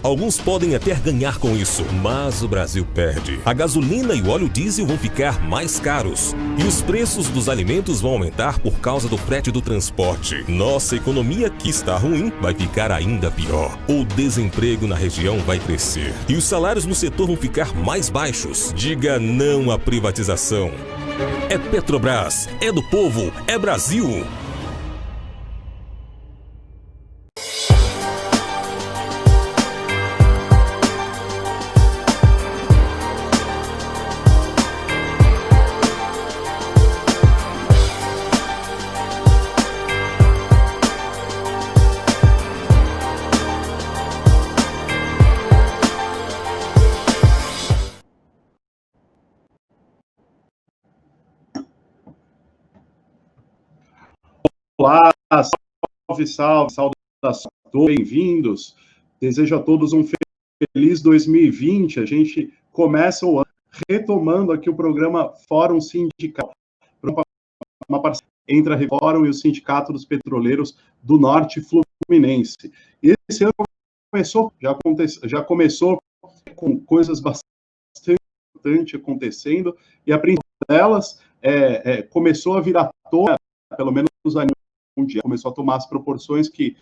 Alguns podem até ganhar com isso, mas o Brasil perde. A gasolina e o óleo diesel vão ficar mais caros e os preços dos alimentos vão aumentar por causa do frete do transporte. Nossa economia, que está ruim, vai ficar ainda pior. O desemprego na região vai crescer e os salários no setor vão ficar mais baixos. Diga não à privatização. É Petrobras, é do povo, é Brasil. Olá, saudações, bem-vindos. Desejo a todos um feliz 2020. A gente começa o ano retomando aqui o programa Fórum Sindical, uma parceria entre a Fórum e o Sindicato dos Petroleiros do Norte Fluminense. Esse ano já começou com coisas bastante importantes acontecendo, e a principal delas começou a vir à tona, pelo menos a nível mundial, começou a tomar as proporções que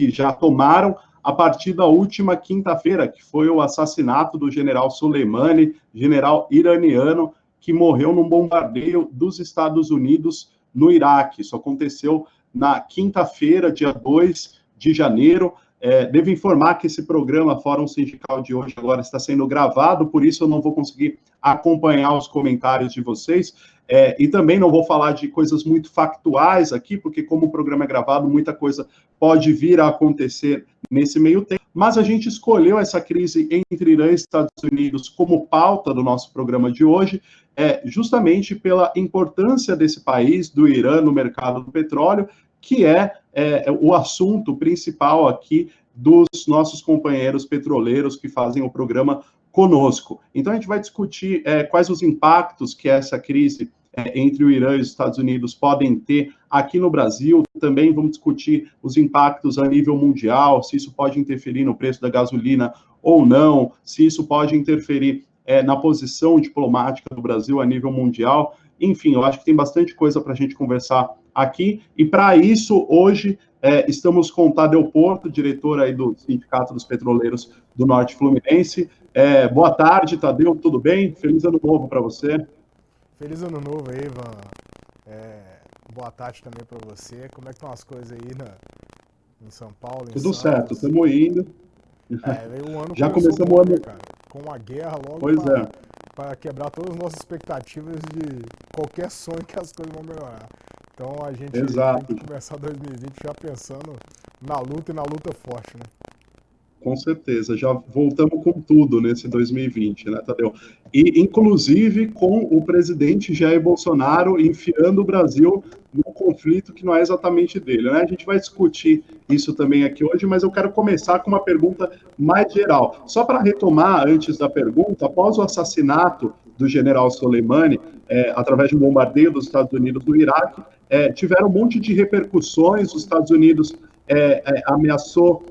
já tomaram a partir da última quinta-feira, que foi o assassinato do general Soleimani, general iraniano, que morreu num bombardeio dos Estados Unidos no Iraque. Isso aconteceu na quinta-feira, dia 2 de janeiro. Devo informar que esse programa Fórum Sindical de hoje agora está sendo gravado, por isso eu não vou conseguir acompanhar os comentários de vocês, e também não vou falar de coisas muito factuais aqui, porque como o programa é gravado, muita coisa pode vir a acontecer nesse meio tempo, mas a gente escolheu essa crise entre Irã e Estados Unidos como pauta do nosso programa de hoje, justamente pela importância desse país, do Irã, no mercado do petróleo, que é o assunto principal aqui dos nossos companheiros petroleiros que fazem o programa conosco. Então, a gente vai discutir quais os impactos que essa crise entre o Irã e os Estados Unidos podem ter aqui no Brasil. Também vamos discutir os impactos a nível mundial, se isso pode interferir no preço da gasolina ou não, se isso pode interferir na posição diplomática do Brasil a nível mundial. Enfim, eu acho que tem bastante coisa para a gente conversar aqui, e para isso, hoje, estamos com o Tadeu Porto, diretor aí do Sindicato dos Petroleiros do Norte Fluminense. Boa tarde, Tadeu, tudo bem? Feliz ano novo para você. Feliz ano novo aí, Ivan. Boa tarde também para você. Como é que estão as coisas aí em São Paulo, em Tudo Santos? certo, estamos indo. O ano já começamos o ano, cara, com a guerra logo para quebrar todas as nossas expectativas de qualquer sonho que as coisas vão melhorar. Então a gente tem que começar 2020 já pensando na luta e na luta forte, né? Com certeza, já voltamos com tudo nesse 2020, né, Tadeu? E, inclusive, com o presidente Jair Bolsonaro enfiando o Brasil num conflito que não é exatamente dele, né? A gente vai discutir isso também aqui hoje, mas eu quero começar com uma pergunta mais geral. Só para retomar, antes da pergunta, após o assassinato do general Soleimani, através de um bombardeio dos Estados Unidos no Iraque, tiveram um monte de repercussões. Os Estados Unidos ameaçou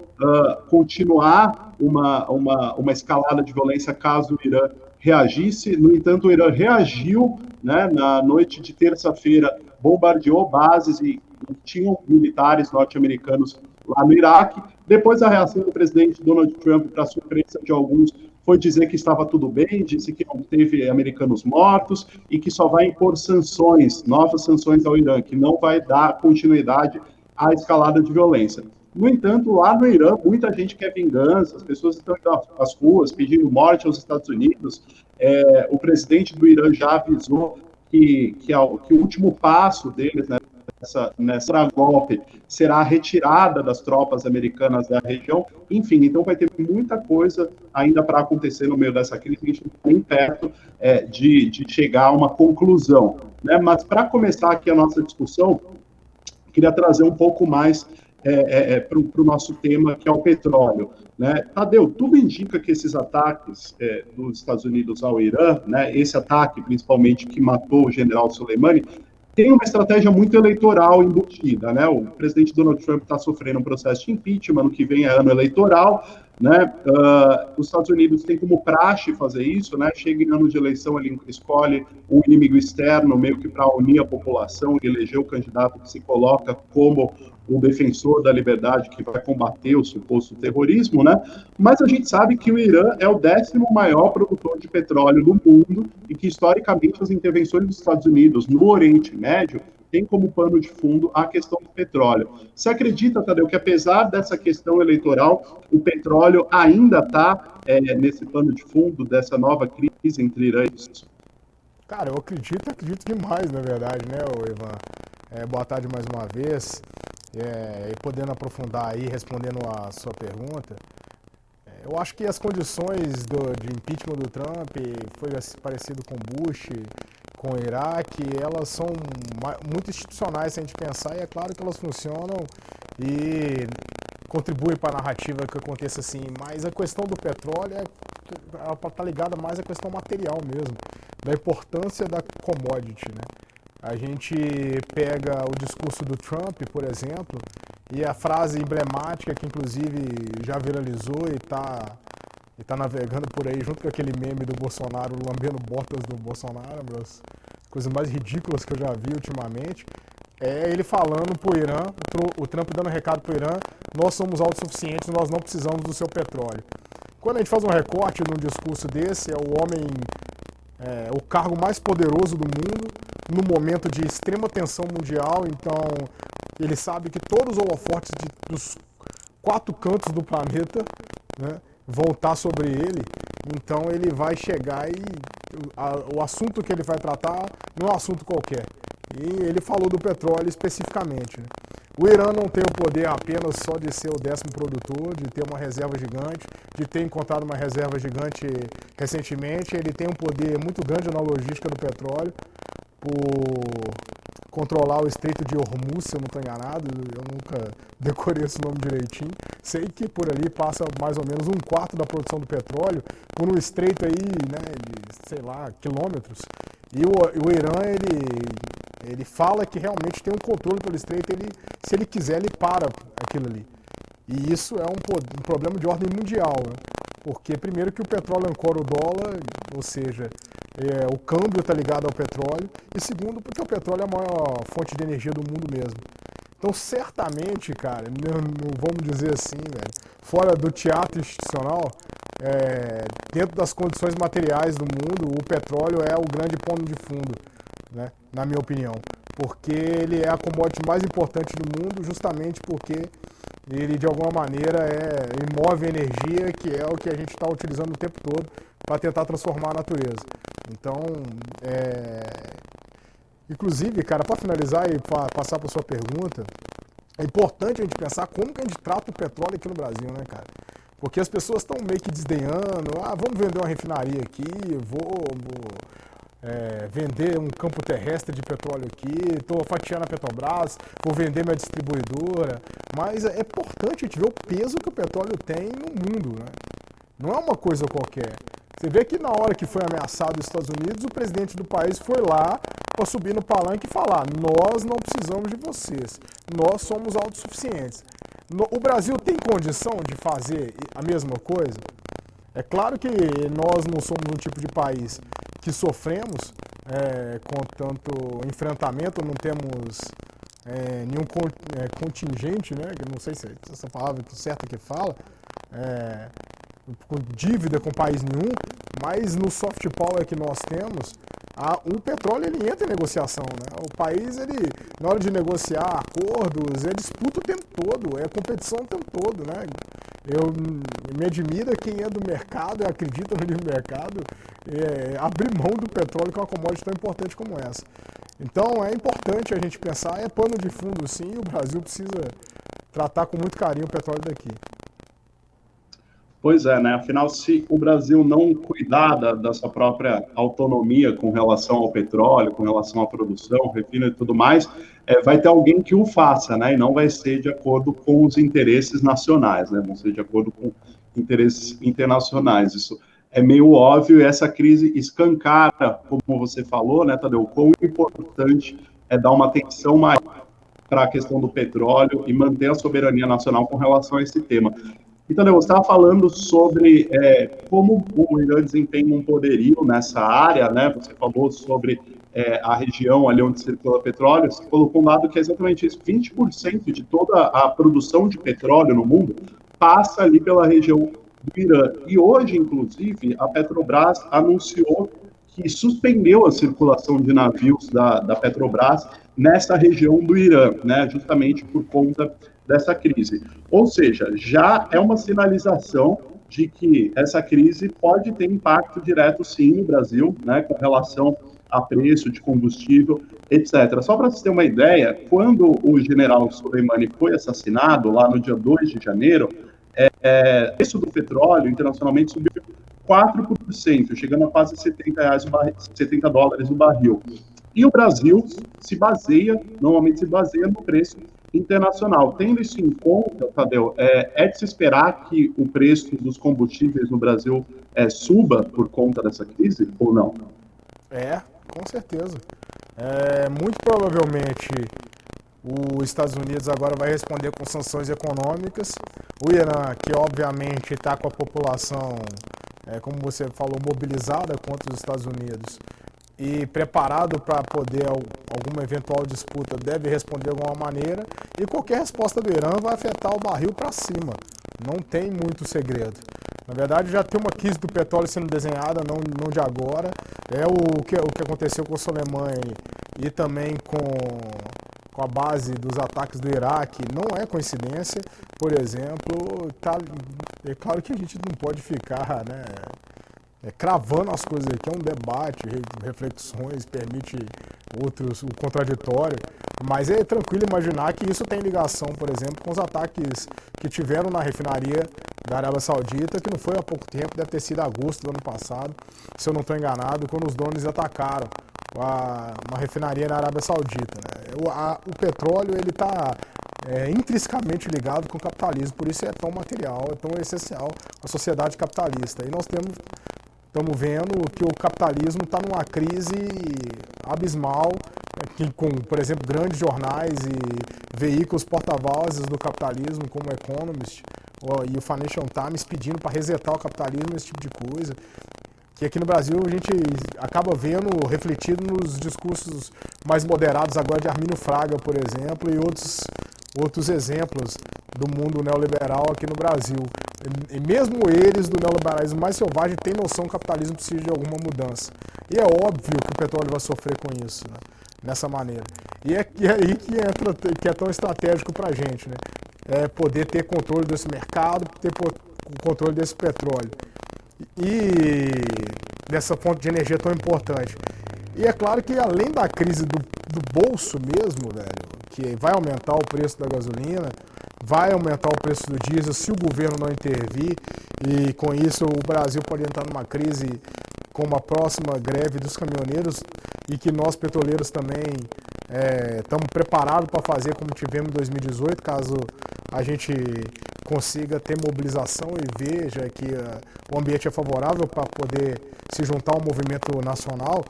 continuar uma escalada de violência caso o Irã reagisse. No entanto, o Irã reagiu, né, na noite de terça-feira, bombardeou bases e tinham militares norte-americanos lá no Iraque. Depois, a reação do presidente Donald Trump, para surpresa de alguns, foi dizer que estava tudo bem, disse que não teve americanos mortos e que só vai impor sanções, novas sanções ao Irã, que não vai dar continuidade à escalada de violência. No entanto, lá no Irã, muita gente quer vingança, as pessoas estão indo às ruas pedindo morte aos Estados Unidos. O presidente do Irã já avisou que o último passo deles nessa golpe será a retirada das tropas americanas da região. Enfim, então vai ter muita coisa ainda para acontecer no meio dessa crise, a gente não está nem perto de chegar a uma conclusão, né? Mas para começar aqui a nossa discussão, queria trazer um pouco mais para o nosso tema, que é o petróleo, né? Tadeu, tudo indica que esses ataques dos Estados Unidos ao Irã, né, esse ataque principalmente que matou o general Soleimani, tem uma estratégia muito eleitoral embutida, né? O presidente Donald Trump está sofrendo um processo de impeachment, ano que vem é ano eleitoral, né? Os Estados Unidos têm como praxe fazer isso, né? Chega em ano de eleição, ele escolhe um inimigo externo, meio que para unir a população e eleger o candidato que se coloca como o defensor da liberdade, que vai combater o suposto terrorismo, né? Mas a gente sabe que o Irã é o 10º maior produtor de petróleo do mundo e que, historicamente, as intervenções dos Estados Unidos no Oriente Médio tem como pano de fundo a questão do petróleo. Você acredita, Tadeu, que apesar dessa questão eleitoral, o petróleo ainda está nesse pano de fundo dessa nova crise entre Irã e Rússia? Cara, eu acredito demais, na verdade, né, Ivan? Boa tarde mais uma vez. E podendo aprofundar aí, respondendo a sua pergunta, eu acho que as condições de impeachment do Trump foi parecido com Bush, com o Iraque, elas são muito institucionais se a gente pensar, e é claro que elas funcionam e contribuem para a narrativa que aconteça assim, mas a questão do petróleo ela está ligada mais à questão material mesmo, da importância da commodity, né? A gente pega o discurso do Trump, por exemplo, e a frase emblemática que inclusive já viralizou e tá navegando por aí junto com aquele meme do Bolsonaro lambendo botas do Bolsonaro, das coisas mais ridículas que eu já vi ultimamente, é ele falando pro Irã, o Trump dando recado pro Irã: nós somos autossuficientes, nós não precisamos do seu petróleo. Quando a gente faz um recorte num discurso desse, é o homem, o cargo mais poderoso do mundo, no momento de extrema tensão mundial, então ele sabe que todos os holofotes dos 4 cantos do planeta, né, vão estar sobre ele, então ele vai chegar e o assunto que ele vai tratar não é um assunto qualquer. E ele falou do petróleo especificamente, né? O Irã não tem o poder apenas só de ser o 10º produtor, de ter uma reserva gigante, de ter encontrado uma reserva gigante recentemente. Ele tem um poder muito grande na logística do petróleo, por controlar o Estreito de Hormuz, se eu não estou enganado. Eu nunca decorei esse nome direitinho. Sei que por ali passa mais ou menos 1/4 da produção do petróleo por um estreito aí, né, de, sei lá, quilômetros. E o Irã, ele fala que realmente tem um controle pelo estreito, se ele quiser, ele para aquilo ali. E isso é um problema de ordem mundial, né? Porque primeiro que o petróleo ancora o dólar, ou seja, o câmbio está ligado ao petróleo, e segundo porque o petróleo é a maior fonte de energia do mundo mesmo. Então, certamente, cara, não vamos dizer assim, velho, fora do teatro institucional, dentro das condições materiais do mundo, o petróleo é o grande pano de fundo, né, na minha opinião, porque ele é a commodity mais importante do mundo, justamente porque ele, de alguma maneira, ele move energia, que é o que a gente está utilizando o tempo todo para tentar transformar a natureza. Então, inclusive, cara, para finalizar e passar para a sua pergunta, é importante a gente pensar como que a gente trata o petróleo aqui no Brasil, né, cara? Porque as pessoas estão meio que desdenhando: vamos vender uma refinaria aqui, vou vender um campo terrestre de petróleo aqui, estou fatiando a Petrobras, vou vender minha distribuidora. Mas é importante a gente ver o peso que o petróleo tem no mundo, né? Não é uma coisa qualquer. Você vê que na hora que foi ameaçado os Estados Unidos, o presidente do país foi lá para subir no palanque e falar: nós não precisamos de vocês, nós somos autossuficientes. O Brasil tem condição de fazer a mesma coisa? É claro que nós não somos um tipo de país que sofremos com tanto enfrentamento, não temos nenhum contingente, né? Não sei se essa palavra é certa que fala, com dívida com país nenhum, mas no soft power que nós temos, o petróleo ele entra em negociação, né? O país, ele, na hora de negociar acordos, ele disputa o tempo todo, é competição o tempo todo, né? Me admira quem é do mercado e acredita no livre mercado, abrir mão do petróleo, que é uma commodity tão importante como essa. Então é importante a gente pensar, é pano de fundo sim, e o Brasil precisa tratar com muito carinho o petróleo daqui. Pois é, né? Afinal, se o Brasil não cuidar da sua própria autonomia com relação ao petróleo, com relação à produção, refino e tudo mais, vai ter alguém que o faça, né? E não vai ser de acordo com os interesses nacionais, né? Vão ser de acordo com interesses internacionais. Isso é meio óbvio, e essa crise escancara, como você falou, né, Tadeu, o quão importante é dar uma atenção maior para a questão do petróleo e manter a soberania nacional com relação a esse tema. Então, você estava falando sobre como o Irã desempenha um poderio nessa área, né? Você falou sobre a região ali onde circula petróleo. Você colocou um dado que é exatamente isso: 20% de toda a produção de petróleo no mundo passa ali pela região do Irã. E hoje, inclusive, a Petrobras anunciou que suspendeu a circulação de navios da Petrobras nessa região do Irã, né? Justamente por conta dessa crise. Ou seja, já é uma sinalização de que essa crise pode ter impacto direto, sim, no Brasil, né, com relação a preço de combustível, etc. Só para você ter uma ideia, quando o general Soleimani foi assassinado, lá no dia 2 de janeiro, o preço do petróleo internacionalmente subiu 4%, chegando a quase $70 o barril. E o Brasil normalmente se baseia no preço internacional. Tendo isso em conta, Tadeu, é de se esperar que o preço dos combustíveis no Brasil suba por conta dessa crise, ou não? Com certeza. Muito provavelmente os Estados Unidos agora vai responder com sanções econômicas. O Irã, que obviamente está com a população, como você falou, mobilizada contra os Estados Unidos e preparado para poder alguma eventual disputa, deve responder de alguma maneira, e qualquer resposta do Irã vai afetar o barril para cima. Não tem muito segredo. Na verdade, já tem uma crise do petróleo sendo desenhada, não de agora. O que aconteceu com o Soleimani e também com a base dos ataques do Iraque não é coincidência. Por exemplo, é claro que a gente não pode ficar, né, cravando as coisas aqui, é um debate, reflexões, permite o contraditório, mas é tranquilo imaginar que isso tem ligação, por exemplo, com os ataques que tiveram na refinaria da Arábia Saudita, que não foi há pouco tempo, deve ter sido agosto do ano passado, se eu não estou enganado, quando os drones atacaram uma refinaria na Arábia Saudita, né? O petróleo, ele está intrinsecamente ligado com o capitalismo, por isso é tão material, é tão essencial à sociedade capitalista. E nós estamos vendo que o capitalismo está numa crise abismal, com, por exemplo, grandes jornais e veículos porta-vozes do capitalismo, como o Economist e o Financial Times, pedindo para resetar o capitalismo, esse tipo de coisa, que aqui no Brasil a gente acaba vendo refletido nos discursos mais moderados agora de Armínio Fraga, por exemplo, e outros exemplos do mundo neoliberal aqui no Brasil. E mesmo eles, do neoliberalismo mais selvagem, têm noção que o capitalismo precisa de alguma mudança. E é óbvio que o petróleo vai sofrer com isso, né? Nessa maneira. E é aí que é tão estratégico para a gente, né? Poder ter controle desse mercado, ter controle desse petróleo. E dessa fonte de energia tão importante. E é claro que além da crise do bolso mesmo, velho, que vai aumentar o preço da gasolina, vai aumentar o preço do diesel se o governo não intervir, e com isso o Brasil pode entrar numa crise com uma próxima greve dos caminhoneiros, e que nós petroleiros também estamos preparados para fazer como tivemos em 2018, caso a gente consiga ter mobilização e veja que o ambiente é favorável para poder se juntar ao movimento nacional.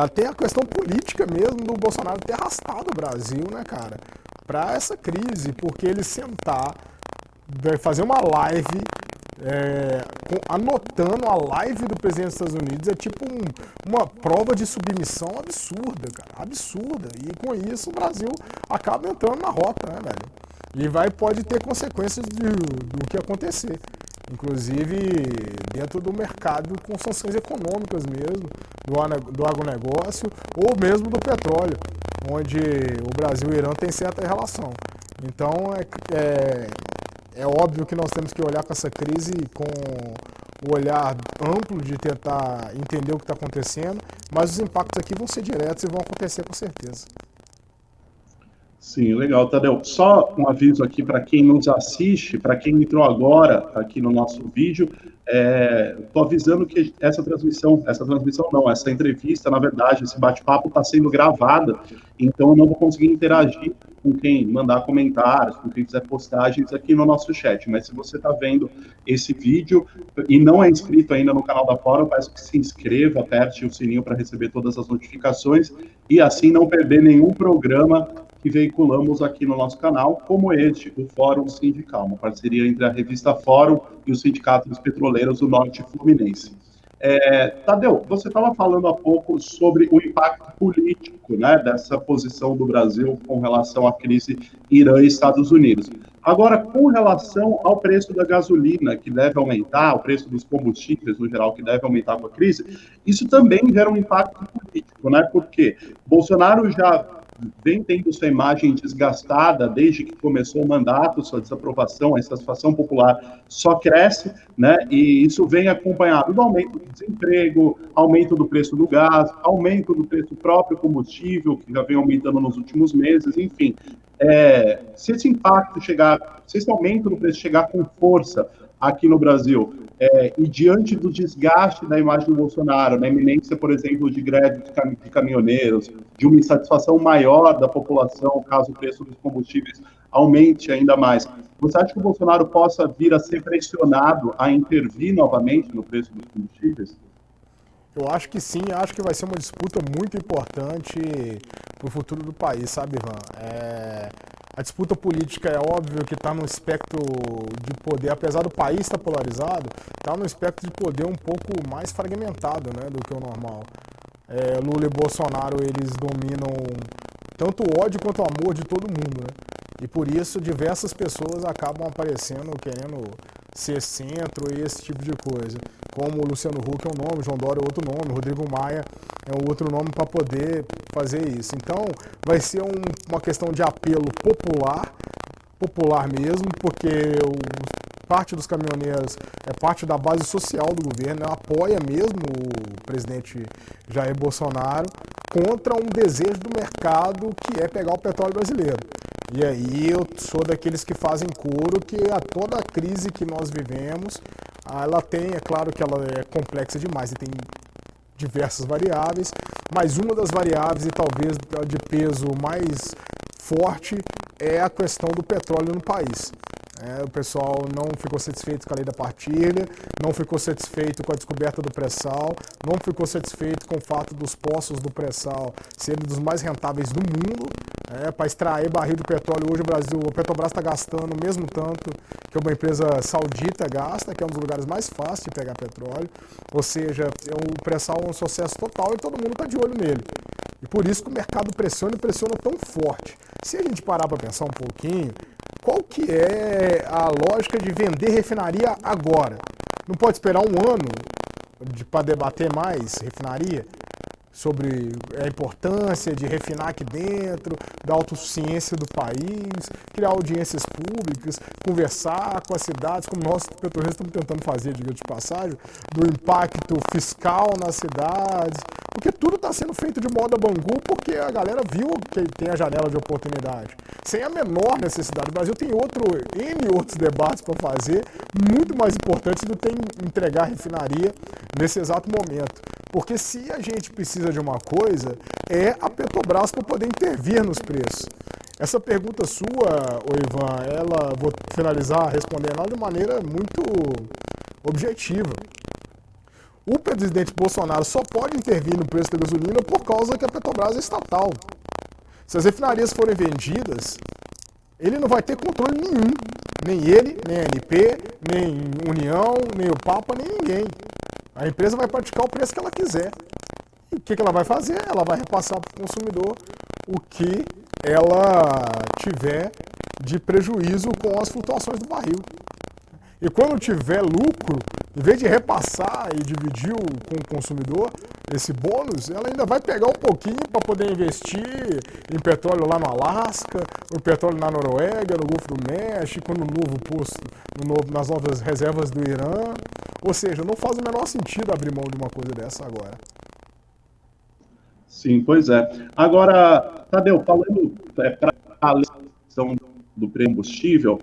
Até a questão política mesmo do Bolsonaro ter arrastado o Brasil, né, cara, para essa crise, porque ele sentar, fazer uma live, anotando a live do presidente dos Estados Unidos, é tipo uma prova de submissão absurda, cara, absurda. E com isso o Brasil acaba entrando na rota, né, velho? E pode ter consequências do que acontecer. Inclusive dentro do mercado com sanções econômicas mesmo, do agronegócio ou mesmo do petróleo, onde o Brasil e o Irã têm certa relação. Então é óbvio que nós temos que olhar com essa crise com o olhar amplo de tentar entender o que está acontecendo, mas os impactos aqui vão ser diretos e vão acontecer com certeza. Sim, legal, Tadeu. Só um aviso aqui para quem nos assiste, para quem entrou agora aqui no nosso vídeo, estou avisando que essa entrevista, na verdade, esse bate-papo está sendo gravada, então eu não vou conseguir interagir com quem mandar comentários, com quem fizer postagens aqui no nosso chat, mas se você está vendo esse vídeo e não é inscrito ainda no canal da Fórum, eu peço que se inscreva, aperte o sininho para receber todas as notificações e assim não perder nenhum programa que que veiculamos aqui no nosso canal, como este, o Fórum Sindical, uma parceria entre a revista Fórum e o Sindicato dos Petroleiros do Norte Fluminense. Tadeu, você estava falando há pouco sobre o impacto político, né, dessa posição do Brasil com relação à crise Irã e Estados Unidos. Agora, com relação ao preço da gasolina, que deve aumentar, o preço dos combustíveis, no geral, que deve aumentar com a crise, isso também gera um impacto político, né? Porque Bolsonaro já vem tendo sua imagem desgastada desde que começou o mandato, sua desaprovação, a insatisfação popular só cresce, né? E isso vem acompanhado do aumento do desemprego, aumento do preço do gás, aumento do preço do próprio combustível, que já vem aumentando nos últimos meses, enfim. Se esse impacto chegar, se esse aumento no preço chegar com força aqui no Brasil, e diante do desgaste da imagem do Bolsonaro, na iminência, por exemplo, de greve de caminhoneiros, de uma insatisfação maior da população, caso o preço dos combustíveis aumente ainda mais, você acha que o Bolsonaro possa vir a ser pressionado a intervir novamente no preço dos combustíveis? Eu acho que sim, acho que vai ser uma disputa muito importante para o futuro do país, sabe, Ivan? A disputa política é óbvio que está no espectro de poder, apesar do país estar polarizado, está no espectro de poder um pouco mais fragmentado, né, do que o normal. Lula e Bolsonaro, eles dominam tanto o ódio quanto o amor de todo mundo, né? E por isso diversas pessoas acabam aparecendo querendo ser centro e esse tipo de coisa. Como o Luciano Huck é um nome, João Dória é outro nome, Rodrigo Maia é um outro nome para poder fazer isso. Então vai ser uma questão de apelo popular mesmo, porque parte dos caminhoneiros é parte da base social do governo, apoia mesmo o presidente Jair Bolsonaro contra um desejo do mercado que é pegar o petróleo brasileiro. E aí eu sou daqueles que fazem coro que toda a crise que nós vivemos, ela tem, é claro que ela é complexa demais e tem diversas variáveis, mas uma das variáveis e talvez de peso mais forte é a questão do petróleo no país. O pessoal não ficou satisfeito com a lei da partilha, não ficou satisfeito com a descoberta do pré-sal, não ficou satisfeito com o fato dos poços do pré-sal serem dos mais rentáveis do mundo. Para extrair barril de petróleo, hoje o Petrobras está gastando o mesmo tanto que uma empresa saudita gasta, que é um dos lugares mais fáceis de pegar petróleo. Ou seja, o pré-sal é um sucesso total e todo mundo está de olho nele. E por isso que o mercado pressiona e pressiona tão forte. Se a gente parar para pensar um pouquinho, qual que é a lógica de vender refinaria agora? Não pode esperar um ano para debater mais refinaria? Sobre a importância de refinar aqui dentro, da autossuficiência do país, criar audiências públicas, conversar com as cidades, como nós petroleiros estamos tentando fazer, diga de passagem, do impacto fiscal nas cidades, porque tudo está sendo feito de modo a Bangu, porque a galera viu que tem a janela de oportunidade, sem a menor necessidade. O Brasil tem N outros debates para fazer, muito mais importantes do que entregar refinaria nesse exato momento. Porque se a gente precisa de uma coisa, é a Petrobras para poder intervir nos preços. Essa pergunta sua, Ivan, vou finalizar respondendo ela de maneira muito objetiva. O presidente Bolsonaro só pode intervir no preço da gasolina por causa que a Petrobras é estatal. Se as refinarias forem vendidas, ele não vai ter controle nenhum. Nem ele, nem a ANP, nem União, nem o Papa, nem ninguém. A empresa vai praticar o preço que ela quiser. E o que ela vai fazer? Ela vai repassar para o consumidor o que ela tiver de prejuízo com as flutuações do barril. E quando tiver lucro, em vez de repassar e dividir com o consumidor esse bônus, ela ainda vai pegar um pouquinho para poder investir em petróleo lá no Alasca, no petróleo na Noruega, no Golfo do México, no novo posto, nas novas reservas do Irã. Ou seja, não faz o menor sentido abrir mão de uma coisa dessa agora. Sim, pois é. Agora, Tadeu, falando para a questão do combustível,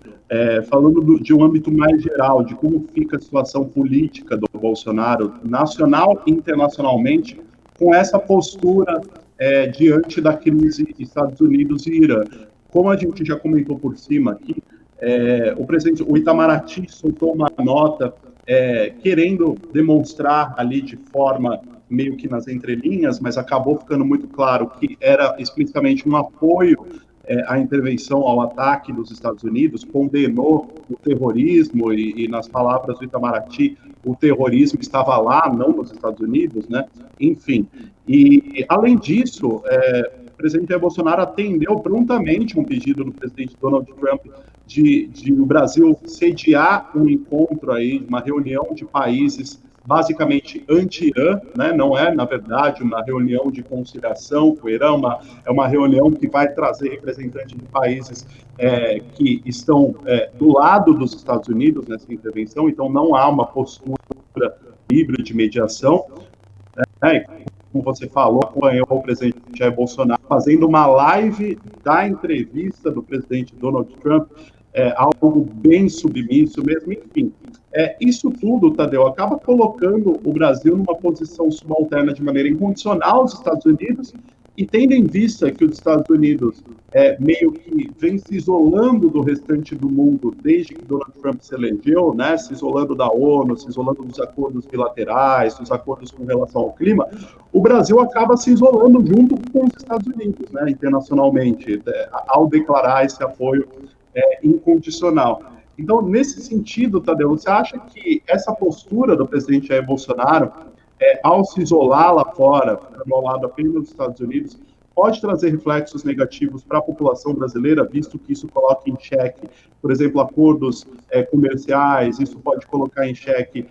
falando de um âmbito mais geral, de como fica a situação política do Bolsonaro, nacional e internacionalmente, com essa postura diante da crise Estados Unidos e Irã. Como a gente já comentou por cima aqui, o Itamaraty soltou uma nota querendo demonstrar ali de forma meio que nas entrelinhas, mas acabou ficando muito claro que era explicitamente um apoio a intervenção ao ataque dos Estados Unidos, condenou o terrorismo e nas palavras do Itamaraty, o terrorismo estava lá, não nos Estados Unidos, né? Enfim, e além disso, o presidente Jair Bolsonaro atendeu prontamente um pedido do presidente Donald Trump de o Brasil sediar um encontro aí, uma reunião de países basicamente anti-Irã, né? Não é, na verdade, uma reunião de conciliação com o Irã, é uma reunião que vai trazer representantes de países que estão do lado dos Estados Unidos nessa intervenção, então não há uma postura livre de mediação, né? Como você falou, acompanhou o presidente Jair Bolsonaro fazendo uma live da entrevista do presidente Donald Trump, algo bem submisso mesmo, enfim. Isso tudo, Tadeu, acaba colocando o Brasil numa posição subalterna de maneira incondicional aos Estados Unidos, e tendo em vista que os Estados Unidos meio que vem se isolando do restante do mundo desde que Donald Trump se elegeu, né, se isolando da ONU, se isolando dos acordos bilaterais, dos acordos com relação ao clima, o Brasil acaba se isolando junto com os Estados Unidos, né, internacionalmente, ao declarar esse apoio incondicional. Então, nesse sentido, Tadeu, você acha que essa postura do presidente Jair Bolsonaro, ao se isolar lá fora, ao lado apenas dos Estados Unidos, pode trazer reflexos negativos para a população brasileira, visto que isso coloca em xeque, por exemplo, acordos comerciais, isso pode colocar em xeque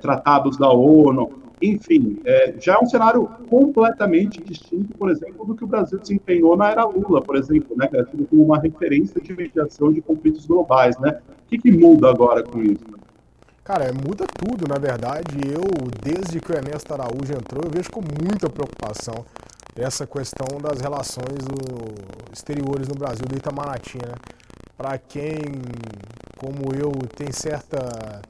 tratados da ONU, enfim, já é um cenário completamente distinto, por exemplo, do que o Brasil desempenhou na era Lula, por exemplo, né, que era tido como uma referência de mediação de conflitos globais, né? O que muda agora com isso? Cara, muda tudo, na verdade. Desde que o Ernesto Araújo entrou, eu vejo com muita preocupação essa questão das relações exteriores no Brasil, do Itamaraty, né? Para quem, como eu, tem certa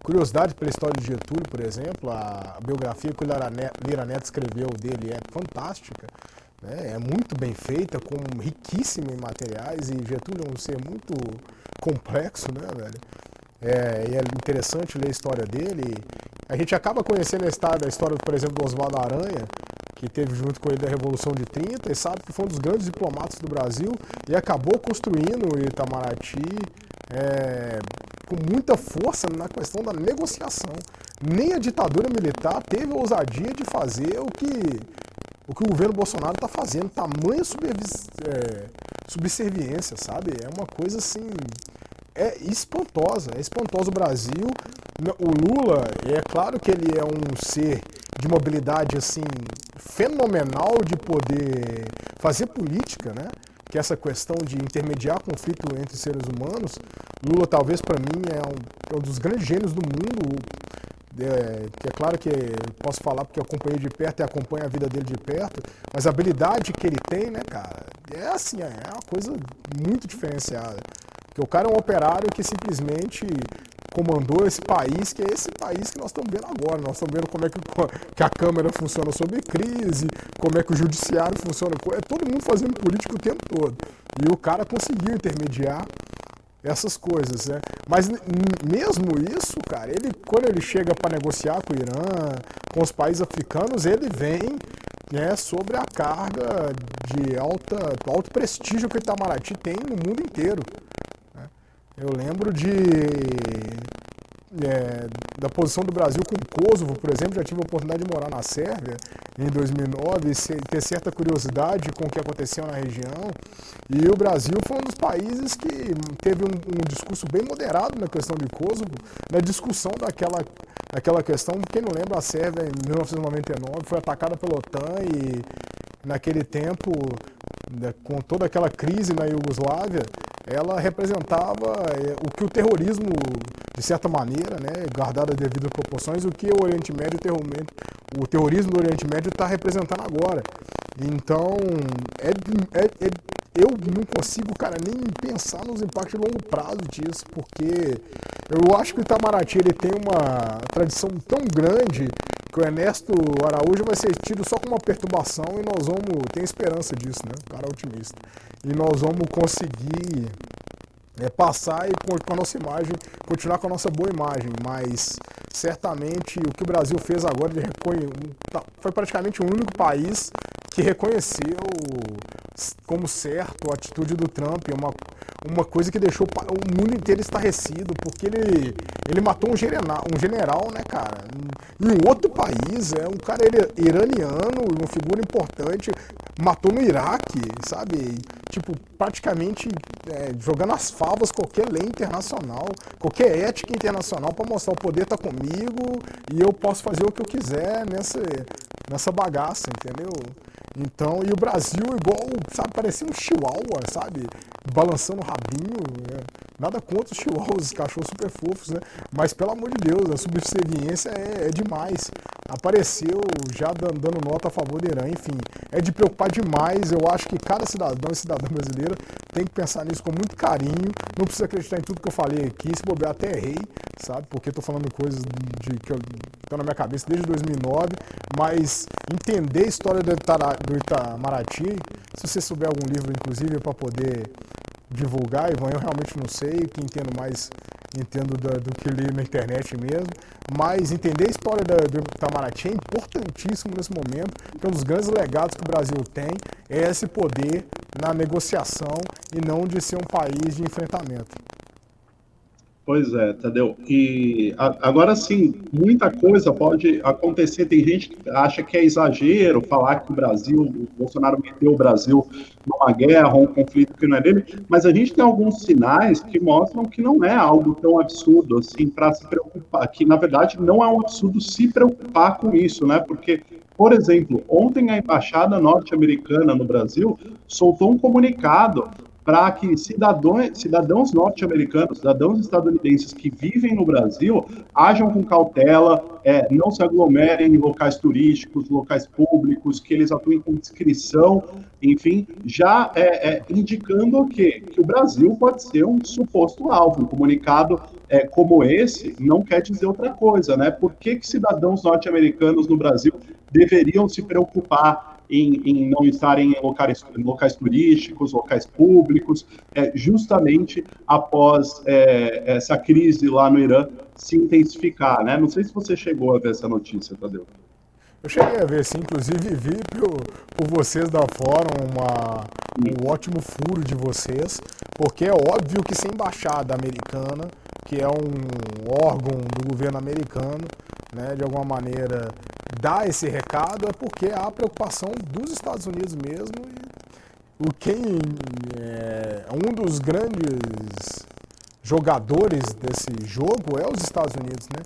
curiosidade pela história de Getúlio, por exemplo, a biografia que o Lira Neto escreveu dele é fantástica, né? É muito bem feita, riquíssima em materiais, e Getúlio é um ser muito complexo, né, velho? E é interessante ler a história dele. A gente acaba conhecendo a história, por exemplo, do Oswaldo Aranha, que teve junto com ele da Revolução de 30, e sabe que foi um dos grandes diplomatas do Brasil e acabou construindo o Itamaraty com muita força na questão da negociação. Nem a ditadura militar teve a ousadia de fazer o que o governo Bolsonaro está fazendo, tamanha subserviência, sabe? É uma coisa assim, espantosa o Brasil. O Lula, é claro que ele é um ser de uma habilidade assim, fenomenal de poder fazer política, né? Que essa questão de intermediar conflito entre seres humanos. Lula, talvez para mim, é um dos grandes gênios do mundo. Que é claro que posso falar porque eu acompanhei de perto e acompanho a vida dele de perto, mas a habilidade que ele tem, né, cara, é assim, é uma coisa muito diferenciada. Porque o cara é um operário que simplesmente comandou esse país, que é esse país que nós estamos vendo agora. Nós estamos vendo como é que a Câmara funciona sob crise, como é que o Judiciário funciona, é todo mundo fazendo política o tempo todo. E o cara conseguiu intermediar essas coisas, né? Mas mesmo isso, cara, quando ele chega para negociar com o Irã, com os países africanos, ele vem, né, sobre a carga de alto prestígio que o Itamaraty tem no mundo inteiro, né? Eu lembro da posição do Brasil com o Kosovo, por exemplo. Já tive a oportunidade de morar na Sérvia em 2009 e ter certa curiosidade com o que aconteceu na região, e o Brasil foi um dos países que teve um discurso bem moderado na questão de Kosovo, na discussão daquela questão. Quem não lembra, a Sérvia em 1999 foi atacada pela OTAN e naquele tempo, com toda aquela crise na Iugoslávia, ela representava o que o terrorismo, de certa maneira, né, guardado as devidas proporções, o que o Oriente Médio, o terrorismo do Oriente Médio está representando agora. Então, eu não consigo, cara, nem pensar nos impactos de longo prazo disso, porque eu acho que o Itamaraty ele tem uma tradição tão grande que o Ernesto Araújo vai ser tido só como uma perturbação, e nós vamos ter esperança disso, né? O cara é otimista. E nós vamos conseguir passar e com a nossa imagem, continuar com a nossa boa imagem, mas certamente o que o Brasil fez agora, foi praticamente o único país que reconheceu como certo a atitude do Trump, uma coisa que deixou o mundo inteiro estarrecido, porque ele matou um general, né, cara, em outro país, um cara iraniano, uma figura importante, matou no Iraque, sabe, tipo, praticamente jogando as favas qualquer lei internacional, qualquer ética internacional para mostrar o poder tá comigo e eu posso fazer o que eu quiser nessa bagaça, entendeu? Então, e o Brasil igual, sabe, parecia um chihuahua, sabe, balançando o rabinho, né? Nada contra os chihuahuas, os cachorros super fofos, né? Mas, pelo amor de Deus, a subserviência é demais. Apareceu já dando nota a favor do Irã, enfim, é de preocupar demais. Eu acho que cada cidadão e cidadã brasileira tem que pensar nisso com muito carinho, não precisa acreditar em tudo que eu falei aqui, se bobear até errei, sabe, porque tô falando coisas que estão na minha cabeça desde 2009, mas entender a história do Itamaraty, se você souber algum livro, inclusive, para poder divulgar, Ivan, eu realmente não sei, o que entendo do que li na internet mesmo, mas entender a história do Itamaraty é importantíssimo nesse momento, porque um dos grandes legados que o Brasil tem é esse poder na negociação e não de ser um país de enfrentamento. Pois é, Tadeu. E agora sim, muita coisa pode acontecer. Tem gente que acha que é exagero falar que o Bolsonaro meteu o Brasil numa guerra, um conflito que não é dele, mas a gente tem alguns sinais que mostram que não é algo tão absurdo assim para se preocupar, que na verdade não é um absurdo se preocupar com isso, né? Porque, por exemplo, ontem a Embaixada Norte-Americana no Brasil soltou um comunicado para que cidadãos norte-americanos, cidadãos estadunidenses que vivem no Brasil, ajam com cautela, não se aglomerem em locais turísticos, locais públicos, que eles atuem com discrição, enfim, já indicando que o Brasil pode ser um suposto alvo. Um comunicado como esse não quer dizer outra coisa, né? Por que cidadãos norte-americanos no Brasil deveriam se preocupar em não estarem em locais turísticos, locais públicos, justamente após essa crise lá no Irã se intensificar, né? Não sei se você chegou a ver essa notícia, Tadeu. Eu cheguei a ver, sim, inclusive vi por vocês da Fórum um ótimo furo de vocês, porque é óbvio que se a embaixada americana, que é um órgão do governo americano, né, de alguma maneira dá esse recado, é porque há preocupação dos Estados Unidos mesmo, e um dos grandes jogadores desse jogo é os Estados Unidos, né?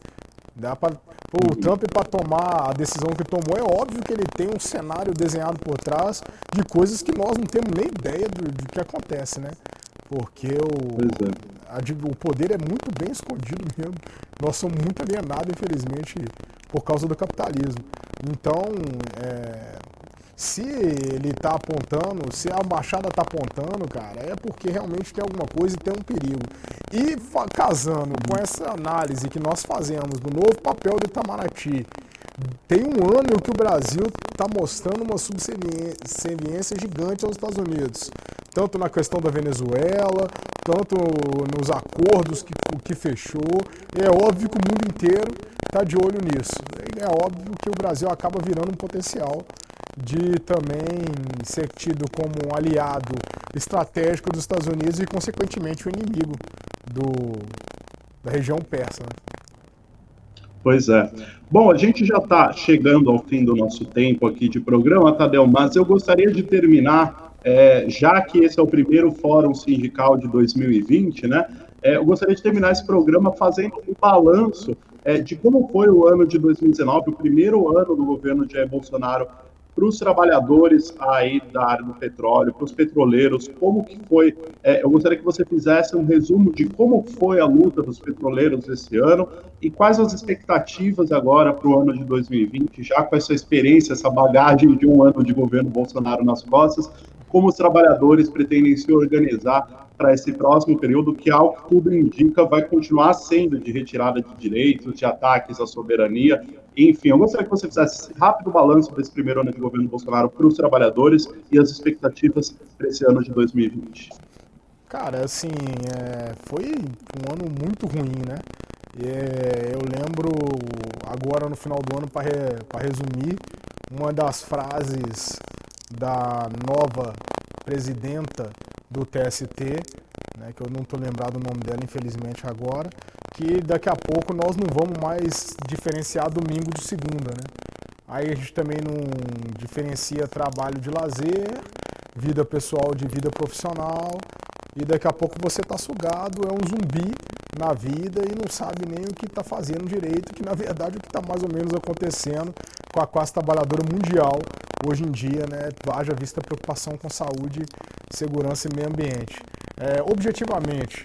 O Trump, para tomar a decisão que tomou, é óbvio que ele tem um cenário desenhado por trás de coisas que nós não temos nem ideia do que acontece, né? Porque o poder é muito bem escondido mesmo. Nós somos muito alienados, infelizmente, por causa do capitalismo. Então, se ele está apontando, se a embaixada está apontando, cara, é porque realmente tem alguma coisa e tem um perigo. E casando com essa análise que nós fazemos do novo papel do Itamaraty, tem um ano que o Brasil está mostrando uma subserviência gigante aos Estados Unidos, tanto na questão da Venezuela, tanto nos acordos que fechou. É óbvio que o mundo inteiro está de olho nisso. É óbvio que o Brasil acaba virando um potencial de também ser tido como um aliado estratégico dos Estados Unidos e, consequentemente, o inimigo da região persa, né? Pois é. Bom, a gente já está chegando ao fim do nosso tempo aqui de programa, Tadeu, mas eu gostaria de terminar, já que esse é o primeiro Fórum Sindical de 2020, né? Eu gostaria de terminar esse programa fazendo um balanço de como foi o ano de 2019, o primeiro ano do governo de Jair Bolsonaro, para os trabalhadores aí da área do petróleo, para os petroleiros, como que foi. Eu gostaria que você fizesse um resumo de como foi a luta dos petroleiros esse ano e quais as expectativas agora para o ano de 2020, já com essa experiência, essa bagagem de um ano de governo Bolsonaro nas costas, como os trabalhadores pretendem se organizar para esse próximo período, que, ao que tudo indica, vai continuar sendo de retirada de direitos, de ataques à soberania. Enfim, eu gostaria que você fizesse esse rápido balanço desse primeiro ano de governo Bolsonaro para os trabalhadores e as expectativas para esse ano de 2020. Cara, assim, foi um ano muito ruim, né? Eu lembro, agora no final do ano, para resumir, uma das frases da nova presidenta do TST, né, que eu não estou lembrado o nome dela, infelizmente, agora, que daqui a pouco nós não vamos mais diferenciar domingo de segunda, né? Aí a gente também não diferencia trabalho de lazer, vida pessoal de vida profissional, e daqui a pouco você está sugado, é um zumbi na vida e não sabe nem o que está fazendo direito, que na verdade o que está mais ou menos acontecendo com a classe trabalhadora mundial hoje em dia, né, haja vista a preocupação com saúde, segurança e meio ambiente. Objetivamente,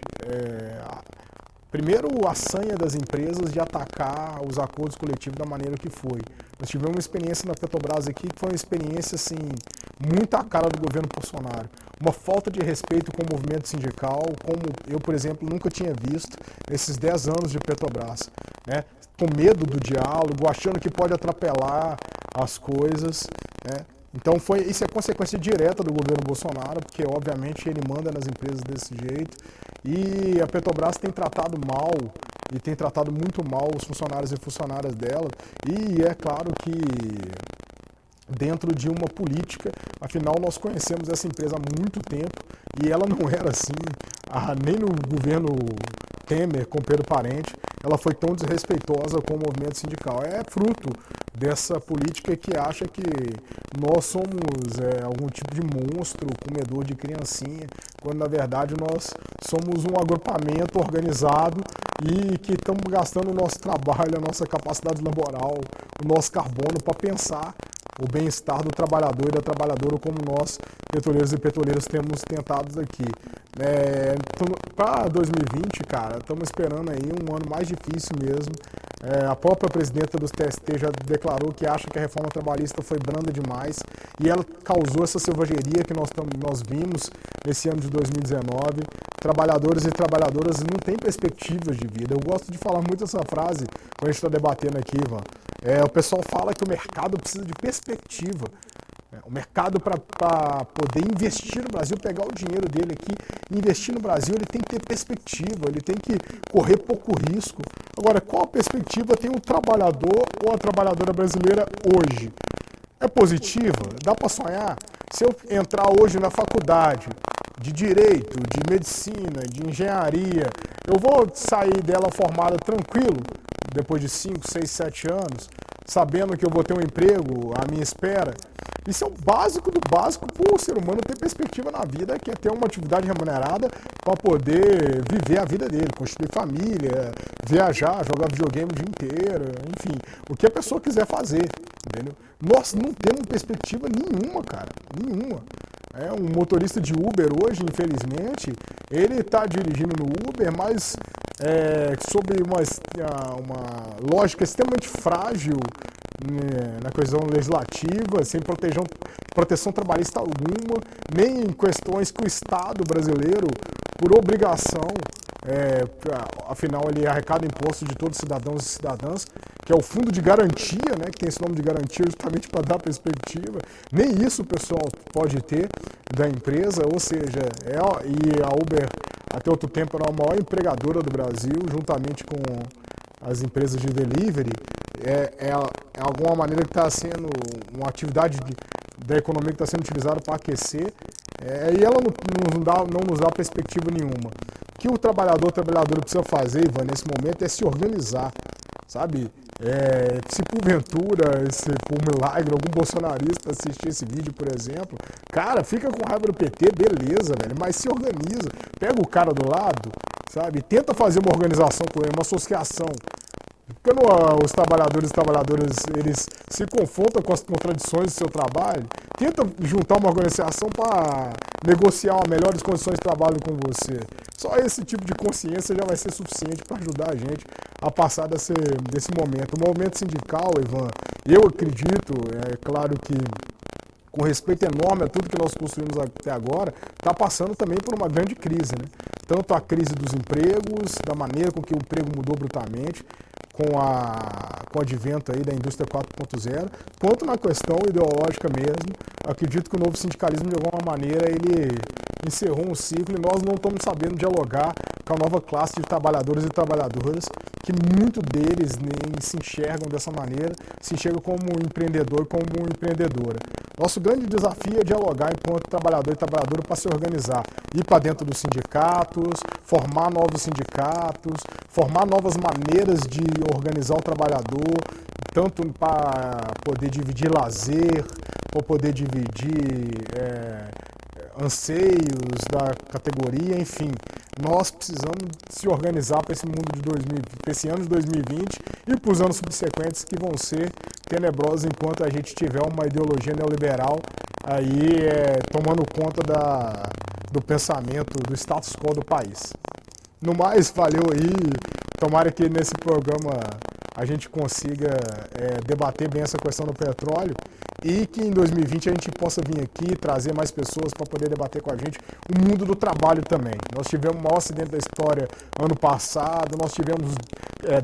primeiro, a sanha das empresas de atacar os acordos coletivos da maneira que foi. Nós tivemos uma experiência na Petrobras aqui que foi uma experiência assim, muito à cara do governo Bolsonaro. Uma falta de respeito com o movimento sindical, como eu, por exemplo, nunca tinha visto nesses 10 anos de Petrobras, né? Com medo do diálogo, achando que pode atropelar as coisas, né? Então isso é consequência direta do governo Bolsonaro, porque obviamente ele manda nas empresas desse jeito, e a Petrobras tem tratado mal, e tem tratado muito mal os funcionários e funcionárias dela, e é claro que dentro de uma política, afinal nós conhecemos essa empresa há muito tempo, e ela não era assim, nem no governo Temer, com Pedro Parente, ela foi tão desrespeitosa com o movimento sindical. É fruto dessa política que acha que nós somos algum tipo de monstro, comedor de criancinha, quando na verdade nós somos um agrupamento organizado e que estamos gastando o nosso trabalho, a nossa capacidade laboral, o nosso carbono para pensar o bem-estar do trabalhador e da trabalhadora, como nós, petroleiros e petroleiras, temos tentado aqui. Para 2020, cara, estamos esperando aí um ano mais difícil mesmo. A própria presidenta do TST já declarou que acha que a reforma trabalhista foi branda demais e ela causou essa selvageria que nós vimos nesse ano de 2019. Trabalhadores e trabalhadoras não têm perspectivas de vida. Eu gosto de falar muito essa frase quando a gente está debatendo aqui, Ivan. O pessoal fala que o mercado precisa de perspectiva. O mercado, para poder investir no Brasil, pegar o dinheiro dele aqui, investir no Brasil, ele tem que ter perspectiva, ele tem que correr pouco risco. Agora, qual a perspectiva tem o trabalhador ou a trabalhadora brasileira hoje? É positiva? Dá para sonhar? Se eu entrar hoje na faculdade de Direito, de Medicina, de Engenharia, eu vou sair dela formada tranquilo, depois de 5, 6, 7 anos, sabendo que eu vou ter um emprego à minha espera? Isso é o básico do básico para o ser humano ter perspectiva na vida, que é ter uma atividade remunerada para poder viver a vida dele, constituir família, viajar, jogar videogame o dia inteiro, enfim, o que a pessoa quiser fazer, entendeu? Nós não temos perspectiva nenhuma, cara, nenhuma. Um motorista de Uber hoje, infelizmente, ele está dirigindo no Uber, mas sob uma lógica extremamente frágil, na questão legislativa, sem proteção trabalhista alguma, nem em questões que o Estado brasileiro, por obrigação, afinal ele arrecada imposto de todos os cidadãos e cidadãs, que é o fundo de garantia, né, que tem esse nome de garantia justamente para dar perspectiva. Nem isso o pessoal pode ter da empresa, ou seja, e a Uber até outro tempo era a maior empregadora do Brasil, juntamente com as empresas de delivery, alguma maneira que está sendo uma atividade da economia que está sendo utilizada para aquecer, e ela não nos dá perspectiva nenhuma. O que o trabalhadora precisa fazer, Ivan, nesse momento é se organizar, sabe? Se porventura, por milagre, algum bolsonarista assistir esse vídeo, por exemplo, cara, fica com raiva do PT, beleza, velho, mas se organiza, pega o cara do lado, sabe? Tenta fazer uma organização com ele, uma associação. Quando os trabalhadores e trabalhadoras eles se confrontam com as contradições do seu trabalho, tenta juntar uma organização para negociar melhores condições de trabalho com você. Só esse tipo de consciência já vai ser suficiente para ajudar a gente a passar desse momento. O movimento sindical, Ivan, eu acredito, é claro que com respeito enorme a tudo que nós construímos até agora, está passando também por uma grande crise, né? Tanto a crise dos empregos, da maneira com que o emprego mudou brutalmente, com o advento aí da indústria 4.0, quanto na questão ideológica mesmo. Acredito que o novo sindicalismo, de alguma maneira, ele encerrou um ciclo e nós não estamos sabendo dialogar com a nova classe de trabalhadores e trabalhadoras, que muito deles nem se enxergam dessa maneira, se enxergam como empreendedor, como empreendedora. Nosso grande desafio é dialogar enquanto trabalhador e trabalhadora para se organizar, ir para dentro dos sindicatos, formar novos sindicatos, formar novas maneiras de organizar o trabalhador, tanto para poder dividir lazer, para poder dividir anseios da categoria, enfim. Nós precisamos se organizar para esse mundo de 2020, para esse ano de 2020 e para os anos subsequentes que vão ser tenebrosos enquanto a gente tiver uma ideologia neoliberal aí tomando conta do pensamento, do status quo do país. No mais, valeu aí. Tomara que nesse programa a gente consiga debater bem essa questão do petróleo e que em 2020 a gente possa vir aqui trazer mais pessoas para poder debater com a gente o mundo do trabalho também. Nós tivemos o maior acidente da história ano passado, nós tivemos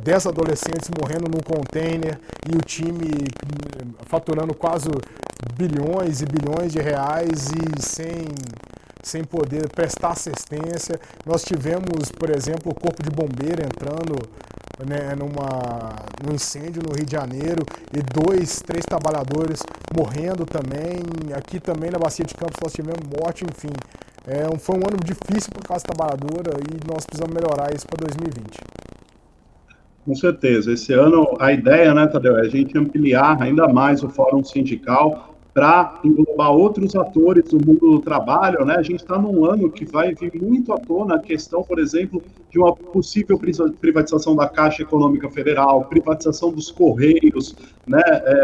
10 adolescentes morrendo num container e o time faturando quase bilhões e bilhões de reais e sem poder prestar assistência. Nós tivemos, por exemplo, o Corpo de Bombeiro entrando num incêndio no Rio de Janeiro e 2, 3 trabalhadores morrendo também. Aqui também na Bacia de Campos nós tivemos morte, enfim. Foi um ano difícil para a classe trabalhadora e nós precisamos melhorar isso para 2020. Com certeza. Esse ano a ideia, né, Tadeu, é a gente ampliar ainda mais o Fórum Sindical para englobar outros atores do mundo do trabalho, né? A gente está num ano que vai vir muito à tona a questão, por exemplo, de uma possível privatização da Caixa Econômica Federal, privatização dos Correios, né?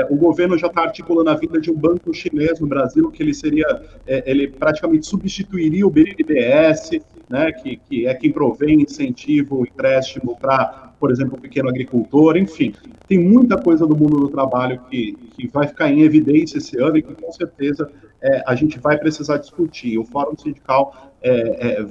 O governo já está articulando a vinda de um banco chinês no Brasil, que ele praticamente substituiria o BNDES, né? Que é quem provém incentivo, empréstimo para, por exemplo, o pequeno agricultor, enfim. Tem muita coisa do mundo do trabalho que vai ficar em evidência esse ano e que, com certeza, a gente vai precisar discutir. O Fórum Sindical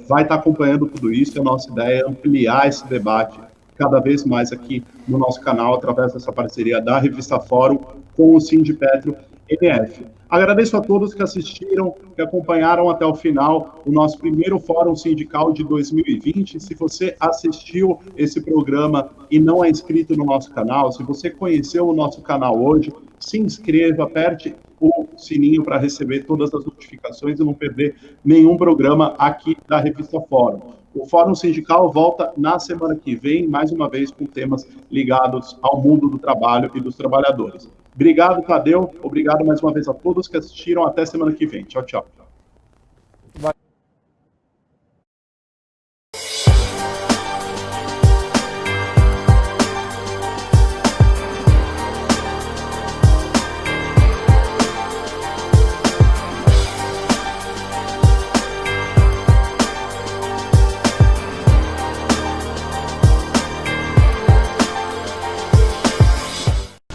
vai estar acompanhando tudo isso, e a nossa ideia é ampliar esse debate cada vez mais aqui no nosso canal, através dessa parceria da Revista Fórum com o Sindipetro MF. Agradeço a todos que assistiram, que acompanharam até o final o nosso primeiro Fórum Sindical de 2020. Se você assistiu esse programa e não é inscrito no nosso canal, se você conheceu o nosso canal hoje, se inscreva, aperte o sininho para receber todas as notificações e não perder nenhum programa aqui da Revista Fórum. O Fórum Sindical volta na semana que vem, mais uma vez com temas ligados ao mundo do trabalho e dos trabalhadores. Obrigado, Tadeu. Obrigado mais uma vez a todos que assistiram. Até semana que vem. Tchau, tchau.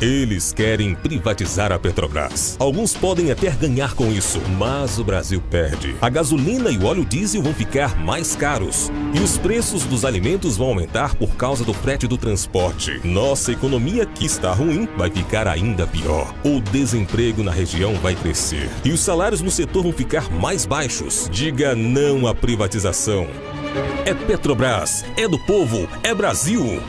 Eles querem privatizar a Petrobras. Alguns podem até ganhar com isso, mas o Brasil perde. A gasolina e o óleo diesel vão ficar mais caros. E os preços dos alimentos vão aumentar por causa do frete do transporte. Nossa economia, que está ruim, vai ficar ainda pior. O desemprego na região vai crescer. E os salários no setor vão ficar mais baixos. Diga não à privatização. É Petrobras, é do povo, é Brasil.